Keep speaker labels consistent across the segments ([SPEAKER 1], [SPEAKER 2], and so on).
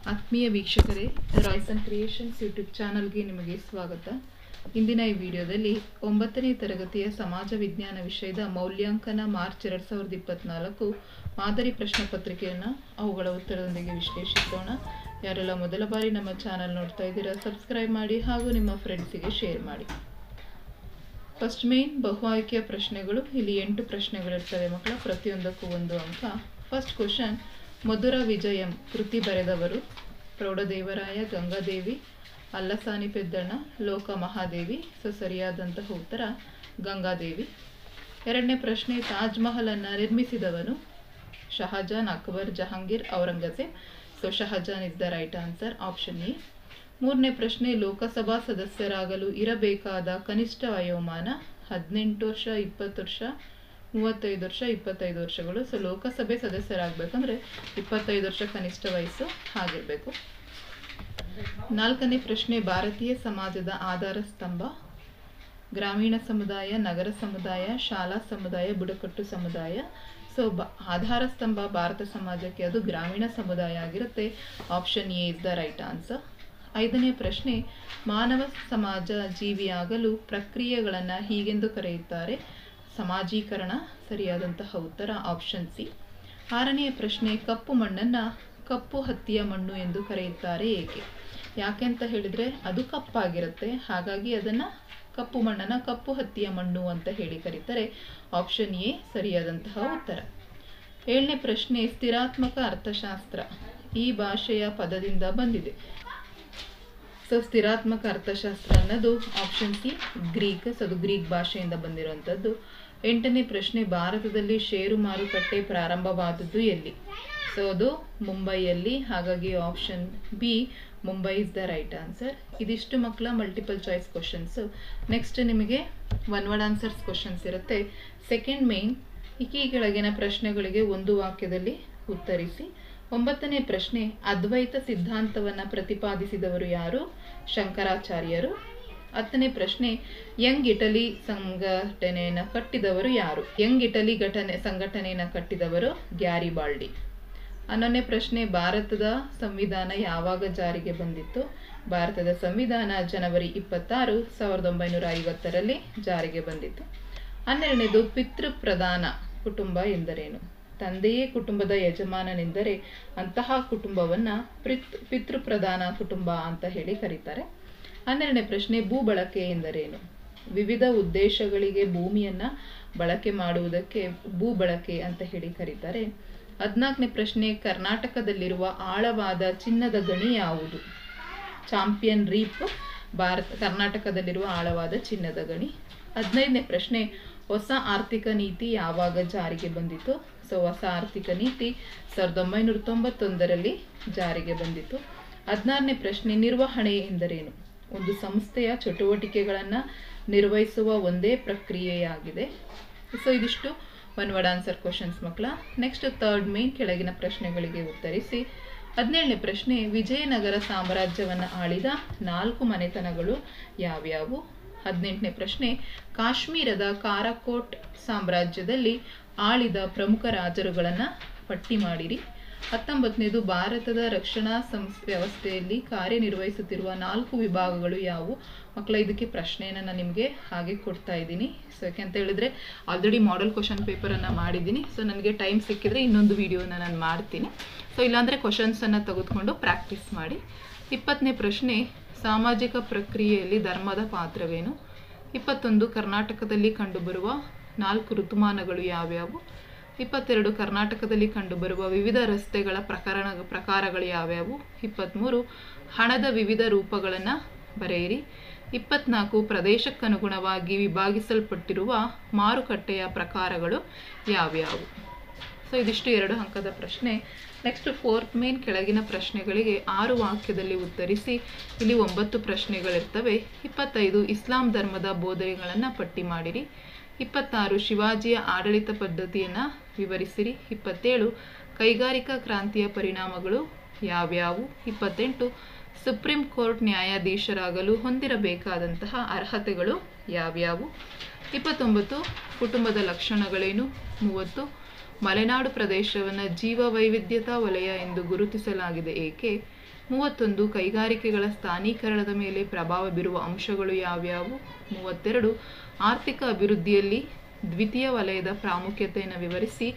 [SPEAKER 1] ಆತ್ಮೀಯ ವೀಕ್ಷಕರೇ, Royce and creations YouTube ಚಾನಲ್ಗೆ ನಿಮಗೆ ಸ್ವಾಗತ. ಇಂದಿನ ಈ ವಿಡಿಯೋದಲ್ಲಿ 9ನೇ ತರಗತಿಯ ಸಮಾಜ ವಿಜ್ಞಾನ ವಿಷಯದ ಮೌಲ್ಯಾಂಕನ ಮಾರ್ಚ್ 2024 ಮಾದರಿ ಪ್ರಶ್ನೆ ಪತ್ರಿಕೆಯನ್ನು ಅವುಗಳ ಉತ್ತರದೊಂದಿಗೆ ವಿಶ್ಲೇಷಿಸೋಣ. ಯಾರೆಲ್ಲ ಮೊದಲ ಬಾರಿ ನಮ್ಮ ಚಾನಲ್ ನೋಡ್ತಾ ಇದ್ದೀರಾ, ಸಬ್ಸ್ಕ್ರೈಬ್ ಮಾಡಿ ಹಾಗೂ ನಿಮ್ಮ ಫ್ರೆಂಡ್ಸಿಗೆ ಶೇರ್ ಮಾಡಿ. ಫಸ್ಟ್ ಮೇನ್ ಬಹು ಆಯ್ಕೆಯ ಪ್ರಶ್ನೆಗಳು. ಇಲ್ಲಿ 8 ಪ್ರಶ್ನೆಗಳಿರ್ತವೆ ಮಕ್ಕಳ, ಪ್ರತಿಯೊಂದಕ್ಕೂ 1 ಅಂಕ. ಫಸ್ಟ್ ಕ್ವಶನ್, ಮಧುರ ವಿಜಯಂ ಕೃತಿ ಬರೆದವರು ಪ್ರೌಢದೇವರಾಯ, ಗಂಗಾದೇವಿ, ಅಲ್ಲಸಾನಿ ಪೆದ್ದಣ್ಣ, ಲೋಕ ಮಹಾದೇವಿ. ಸರಿಯಾದಂತಹ ಉತ್ತರ ಗಂಗಾದೇವಿ. ಎರಡನೇ ಪ್ರಶ್ನೆ, ತಾಜ್ ಮಹಲ್ ಅನ್ನು ನಿರ್ಮಿಸಿದವನು Shah Jahan, Akbar, Jahangir, Aurangzeb. Shah Jahan is the right answer, option A. ಮೂರನೇ ಪ್ರಶ್ನೆ, ಲೋಕಸಭಾ ಸದಸ್ಯರಾಗಲು ಇರಬೇಕಾದ ಕನಿಷ್ಠ ವಯೋಮಾನ 18 ವರ್ಷ, 20 ವರ್ಷ, 35 ವರ್ಷ, 25 ವರ್ಷಗಳು. ಲೋಕಸಭೆ ಸದಸ್ಯರಾಗಬೇಕಂದ್ರೆ 25 ವರ್ಷ ಕನಿಷ್ಠ ವಯಸ್ಸು ಆಗಿರಬೇಕು. ನಾಲ್ಕನೇ ಪ್ರಶ್ನೆ, ಭಾರತೀಯ ಸಮಾಜದ ಆಧಾರ ಸ್ತಂಭ ಗ್ರಾಮೀಣ ಸಮುದಾಯ, ನಗರ ಸಮುದಾಯ, ಶಾಲಾ ಸಮುದಾಯ, ಬುಡಕಟ್ಟು ಸಮುದಾಯ. ಆಧಾರ ಸ್ತಂಭ ಭಾರತ ಸಮಾಜಕ್ಕೆ ಅದು ಗ್ರಾಮೀಣ ಸಮುದಾಯ ಆಗಿರುತ್ತೆ, option A is the right answer. ಐದನೇ ಪ್ರಶ್ನೆ, ಮಾನವ ಸಮಾಜ ಜೀವಿಯಾಗಲು ಪ್ರಕ್ರಿಯೆಗಳನ್ನು ಹೀಗೆಂದು ಕರೆಯುತ್ತಾರೆ. ಸಮಾಜೀಕರಣ. ಸರಿಯಾದಂತಹ ಉತ್ತರ ಆಪ್ಷನ್ ಸಿ. ಆರನೆಯ ಪ್ರಶ್ನೆ, ಕಪ್ಪು ಮಣ್ಣನ್ನು ಕಪ್ಪು ಹತ್ತಿಯ ಮಣ್ಣು ಎಂದು ಕರೆಯುತ್ತಾರೆ ಏಕೆ? ಯಾಕೆಂತ ಹೇಳಿದರೆ ಅದು ಕಪ್ಪಾಗಿರುತ್ತೆ, ಹಾಗಾಗಿ ಅದನ್ನು ಕಪ್ಪು ಮಣ್ಣನ್ನು ಕಪ್ಪು ಹತ್ತಿಯ ಮಣ್ಣು ಅಂತ ಹೇಳಿ ಕರೀತಾರೆ, ಆಪ್ಷನ್ ಎ ಸರಿಯಾದಂತಹ ಉತ್ತರ. ಏಳನೇ ಪ್ರಶ್ನೆ, ಸ್ಥಿರಾತ್ಮಕ ಅರ್ಥಶಾಸ್ತ್ರ ಈ ಭಾಷೆಯ ಪದದಿಂದ ಬಂದಿದೆ. ಸ್ಥಿರಾತ್ಮಕ ಅರ್ಥಶಾಸ್ತ್ರ ಅನ್ನೋದು ಆಪ್ಷನ್ ಸಿ ಗ್ರೀಕ್. ಅದು ಗ್ರೀಕ್ ಭಾಷೆಯಿಂದ ಬಂದಿರುವಂಥದ್ದು. ಎಂಟನೇ ಪ್ರಶ್ನೆ, ಭಾರತದಲ್ಲಿ ಷೇರು ಮಾರುಕಟ್ಟೆ ಪ್ರಾರಂಭವಾದದ್ದು ಎಲ್ಲಿ? ಅದು ಮುಂಬೈಯಲ್ಲಿ, ಹಾಗಾಗಿ option B Mumbai is the right answer. ಇದಿಷ್ಟು ಮಕ್ಕಳ ಮಲ್ಟಿಪಲ್ ಚಾಯ್ಸ್ ಕ್ವಶನ್ಸ್. ನೆಕ್ಸ್ಟ್ ನಿಮಗೆ ಒನ್ ವರ್ಡ್ ಆನ್ಸರ್ಸ್ ಕ್ವಶನ್ಸ್ ಇರುತ್ತೆ. ಸೆಕೆಂಡ್ ಮೇನ್, ಈ ಕೆಳಗಿನ ಪ್ರಶ್ನೆಗಳಿಗೆ ಒಂದು ವಾಕ್ಯದಲ್ಲಿ ಉತ್ತರಿಸಿ. 9ನೇ ಪ್ರಶ್ನೆ, ಅದ್ವೈತ ಸಿದ್ಧಾಂತವನ್ನು ಪ್ರತಿಪಾದಿಸಿದವರು ಯಾರು? ಶಂಕರಾಚಾರ್ಯರು. 10ನೇ ಪ್ರಶ್ನೆ, ಯಂಗ್ ಇಟಲಿ ಸಂಘಟನೆಯನ್ನು ಕಟ್ಟಿದವರು ಯಾರು? ಯಂಗ್ ಇಟಲಿ ಸಂಘಟನೆಯನ್ನು ಕಟ್ಟಿದವರು ಗ್ಯಾರಿಬಾಲ್ಡಿ. 11ನೇ ಪ್ರಶ್ನೆ, ಭಾರತದ ಸಂವಿಧಾನ ಯಾವಾಗ ಜಾರಿಗೆ ಬಂದಿತ್ತು? ಭಾರತದ ಸಂವಿಧಾನ ಜನವರಿ 26, 1950ರಲ್ಲಿ ಜಾರಿಗೆ ಬಂದಿತ್ತು. 12ನೇದು, ಪಿತೃಪ್ರಧಾನ ಕುಟುಂಬ ಎಂದರೇನು? ತಂದೆಯೇ ಕುಟುಂಬದ ಯಜಮಾನನೆಂದರೆ ಅಂತಹ ಕುಟುಂಬವನ್ನು ಪಿತೃಪ್ರಧಾನ ಕುಟುಂಬ ಅಂತ ಹೇಳಿ ಕರೀತಾರೆ. 12ನೇ ಪ್ರಶ್ನೆ, ಭೂ ಬಳಕೆ ಎಂದರೇನು? ವಿವಿಧ ಉದ್ದೇಶಗಳಿಗೆ ಭೂಮಿಯನ್ನು ಬಳಕೆ ಮಾಡುವುದಕ್ಕೆ ಭೂ ಬಳಕೆ ಅಂತ ಹೇಳಿ ಕರೀತಾರೆ. 14ನೇ ಪ್ರಶ್ನೆ, ಕರ್ನಾಟಕದಲ್ಲಿರುವ ಆಳವಾದ ಚಿನ್ನದ ಗಣಿ ಯಾವುದು? ಚಾಂಪಿಯನ್ ರೀಪ್ ಕರ್ನಾಟಕದಲ್ಲಿರುವ ಆಳವಾದ ಚಿನ್ನದ ಗಣಿ. 15ನೇ ಪ್ರಶ್ನೆ, ಹೊಸ ಆರ್ಥಿಕ ನೀತಿ ಯಾವಾಗ ಜಾರಿಗೆ ಬಂದಿತು? ಹೊಸ ಆರ್ಥಿಕ ನೀತಿ 1991ರಲ್ಲಿ ಜಾರಿಗೆ ಬಂದಿತು. 16ನೇ ಪ್ರಶ್ನೆ, ನಿರ್ವಹಣೆ ಎಂದರೇನು? ಒಂದು ಸಂಸ್ಥೆಯ ಚಟುವಟಿಕೆಗಳನ್ನು ನಿರ್ವಹಿಸುವ ಒಂದೇ ಪ್ರಕ್ರಿಯೆಯಾಗಿದೆ. ಇದಿಷ್ಟು ಒನ್ ವರ್ಡ್ ಆನ್ಸರ್ ಕ್ವಶನ್ಸ್ ಮಕ್ಕಳ. ನೆಕ್ಸ್ಟ್ ಥರ್ಡ್ ಮೇನ್, ಕೆಳಗಿನ ಪ್ರಶ್ನೆಗಳಿಗೆ ಉತ್ತರಿಸಿ. 17ನೇ ಪ್ರಶ್ನೆ, ವಿಜಯನಗರ ಸಾಮ್ರಾಜ್ಯವನ್ನು ಆಳಿದ 4 ಮನೆತನಗಳು ಯಾವ್ಯಾವು? 18ನೇ ಪ್ರಶ್ನೆ, ಕಾಶ್ಮೀರದ ಕಾರಾಕೋಟ್ ಸಾಮ್ರಾಜ್ಯದಲ್ಲಿ ಆಳಿದ ಪ್ರಮುಖ ರಾಜರುಗಳನ್ನು ಪಟ್ಟಿ ಮಾಡಿರಿ. 19ನೇದು, ಭಾರತದ ರಕ್ಷಣಾ ವ್ಯವಸ್ಥೆಯಲ್ಲಿ ಕಾರ್ಯನಿರ್ವಹಿಸುತ್ತಿರುವ 4 ವಿಭಾಗಗಳು ಯಾವುವು? ಮಕ್ಕಳ, ಇದಕ್ಕೆ ಪ್ರಶ್ನೆಯನ್ನು ನಾನು ನಿಮಗೆ ಹಾಗೆ ಕೊಡ್ತಾ ಇದ್ದೀನಿ. ಯಾಕೆಂತ ಹೇಳಿದ್ರೆ ಆಲ್ರೆಡಿ ಮಾಡೆಲ್ ಕ್ವಶನ್ ಪೇಪರನ್ನು ಮಾಡಿದ್ದೀನಿ. ನನಗೆ ಟೈಮ್ ಸಿಕ್ಕಿದ್ರೆ ಇನ್ನೊಂದು ವಿಡಿಯೋನ ನಾನು ಮಾಡ್ತೀನಿ. ಇಲ್ಲಾಂದರೆ ಕ್ವಶನ್ಸನ್ನು ತೆಗೆದುಕೊಂಡು ಪ್ರಾಕ್ಟೀಸ್ ಮಾಡಿ. 20ನೇ ಪ್ರಶ್ನೆ, ಸಾಮಾಜಿಕ ಪ್ರಕ್ರಿಯೆಯಲ್ಲಿ ಧರ್ಮದ ಪಾತ್ರವೇನು? 21, ಕರ್ನಾಟಕದಲ್ಲಿ ಕಂಡುಬರುವ 4 ಋತುಮಾನಗಳು ಯಾವ್ಯಾವು? 22, ಕರ್ನಾಟಕದಲ್ಲಿ ಕಂಡುಬರುವ ವಿವಿಧ ರಸ್ತೆಗಳ ಪ್ರಕಾರಗಳು ಯಾವ್ಯಾವು? 23, ಹಣದ ವಿವಿಧ ರೂಪಗಳನ್ನು ಬರೆಯಿರಿ. 24, ಪ್ರದೇಶಕ್ಕನುಗುಣವಾಗಿ ವಿಭಾಗಿಸಲ್ಪಟ್ಟಿರುವ ಮಾರುಕಟ್ಟೆಯ ಪ್ರಕಾರಗಳು ಯಾವ್ಯಾವು? ಇದಿಷ್ಟು 2 ಅಂಕದ ಪ್ರಶ್ನೆ. ನೆಕ್ಸ್ಟ್ ಫೋರ್ತ್ ಮೇನ್, ಕೆಳಗಿನ ಪ್ರಶ್ನೆಗಳಿಗೆ 6 ವಾಕ್ಯದಲ್ಲಿ ಉತ್ತರಿಸಿ. ಇಲ್ಲಿ 9 ಪ್ರಶ್ನೆಗಳಿರ್ತವೆ. 25, ಇಸ್ಲಾಂ ಧರ್ಮದ ಬೋಧನೆಗಳನ್ನು ಪಟ್ಟಿ ಮಾಡಿರಿ. 26, ಶಿವಾಜಿಯ ಆಡಳಿತ ಪದ್ಧತಿಯನ್ನು ವಿವರಿಸಿರಿ. 27, ಕೈಗಾರಿಕಾ ಕ್ರಾಂತಿಯ ಪರಿಣಾಮಗಳು ಯಾವ್ಯಾವು? 28, ಸುಪ್ರೀಂ ಕೋರ್ಟ್ ನ್ಯಾಯಾಧೀಶರಾಗಲು ಹೊಂದಿರಬೇಕಾದಂತಹ ಅರ್ಹತೆಗಳು ಯಾವ್ಯಾವು? 29, ಕುಟುಂಬದ ಲಕ್ಷಣಗಳೇನು? 30, ಮಲೆನಾಡು ಪ್ರದೇಶವನ್ನು ಜೀವ ವೈವಿಧ್ಯತಾ ವಲಯ ಎಂದು ಗುರುತಿಸಲಾಗಿದೆ ಏಕೆ? 31 ಕೈಗಾರಿಕೆಗಳ ಸ್ಥಾನೀಕರಣದ ಮೇಲೆ ಪ್ರಭಾವ ಬೀರುವ ಅಂಶಗಳು ಯಾವ್ಯಾವು? 32 ಆರ್ಥಿಕ ಅಭಿವೃದ್ಧಿಯಲ್ಲಿ ದ್ವಿತೀಯ ವಲಯದ ಪ್ರಾಮುಖ್ಯತೆಯನ್ನು ವಿವರಿಸಿ.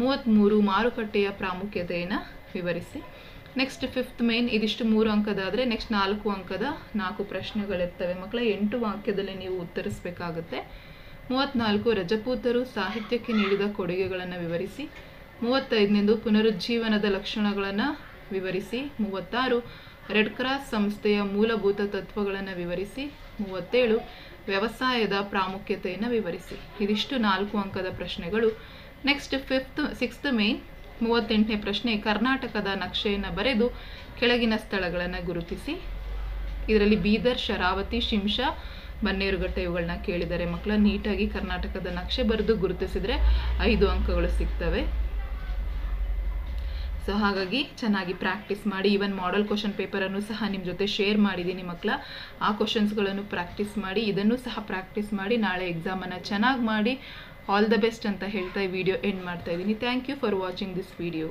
[SPEAKER 1] 33 ಮಾರುಕಟ್ಟೆಯ ಪ್ರಾಮುಖ್ಯತೆಯನ್ನು ವಿವರಿಸಿ. ನೆಕ್ಸ್ಟ್ 5th ಮೇನ್, ಇದಿಷ್ಟು 3 ಅಂಕದಾದರೆ ನೆಕ್ಸ್ಟ್ 4 ಅಂಕದ 4 ಪ್ರಶ್ನೆಗಳಿರ್ತವೆ ಮಕ್ಕಳ. 8 ವಾಕ್ಯದಲ್ಲಿ ನೀವು ಉತ್ತರಿಸಬೇಕಾಗುತ್ತೆ. 34 ರಜಪೂತರು ಸಾಹಿತ್ಯಕ್ಕೆ ನೀಡಿದ ಕೊಡುಗೆಗಳನ್ನು ವಿವರಿಸಿ. 35 ಪುನರುಜ್ಜೀವನದ ಲಕ್ಷಣಗಳನ್ನು ವಿವರಿಸಿ. 36 ರೆಡ್ ಕ್ರಾಸ್ ಸಂಸ್ಥೆಯ ಮೂಲಭೂತ ತತ್ವಗಳನ್ನು ವಿವರಿಸಿ. 37 ವ್ಯವಸಾಯದ ಪ್ರಾಮುಖ್ಯತೆಯನ್ನು ವಿವರಿಸಿ. ಇದಿಷ್ಟು 4 ಅಂಕದ ಪ್ರಶ್ನೆಗಳು. ನೆಕ್ಸ್ಟ್ 6th ಮೇನ್ 38ನೇ ಪ್ರಶ್ನೆ, ಕರ್ನಾಟಕದ ನಕ್ಷೆಯನ್ನು ಬರೆದು ಕೆಳಗಿನ ಸ್ಥಳಗಳನ್ನು ಗುರುತಿಸಿ. ಇದರಲ್ಲಿ ಬೀದರ್, ಶರಾವತಿ, ಶಿಂಷಾ, ಬನ್ನೇರುಘಟ್ಟ ಇವುಗಳನ್ನ ಕೇಳಿದರೆ ಮಕ್ಕಳ. ನೀಟಾಗಿ ಕರ್ನಾಟಕದ ನಕ್ಷೆ ಬರೆದು ಗುರುತಿಸಿದ್ರೆ 5 ಅಂಕಗಳು ಸಿಗ್ತವೆ. ಸೊ ಹಾಗಾಗಿ ಚೆನ್ನಾಗಿ ಪ್ರಾಕ್ಟೀಸ್ ಮಾಡಿ. ಈವನ್ ಮಾಡೆಲ್ ಕ್ವಶನ್ ಪೇಪರನ್ನು ಸಹ ನಿಮ್ಮ ಜೊತೆ ಶೇರ್ ಮಾಡಿದ್ದೀನಿ ಮಕ್ಕಳ. ಆ ಕ್ವಶನ್ಸ್ಗಳನ್ನು ಪ್ರಾಕ್ಟೀಸ್ ಮಾಡಿ, ಇದನ್ನು ಸಹ ಪ್ರಾಕ್ಟೀಸ್ ಮಾಡಿ. ನಾಳೆ ಎಕ್ಸಾಮನ್ನು ಚೆನ್ನಾಗಿ ಮಾಡಿ. ಆಲ್ ದ ಬೆಸ್ಟ್ ಅಂತ ಹೇಳ್ತಾ ಈ ವಿಡಿಯೋ ಎಂಡ್ ಮಾಡ್ತಾ ಇದ್ದೀನಿ. Thank you for watching this video.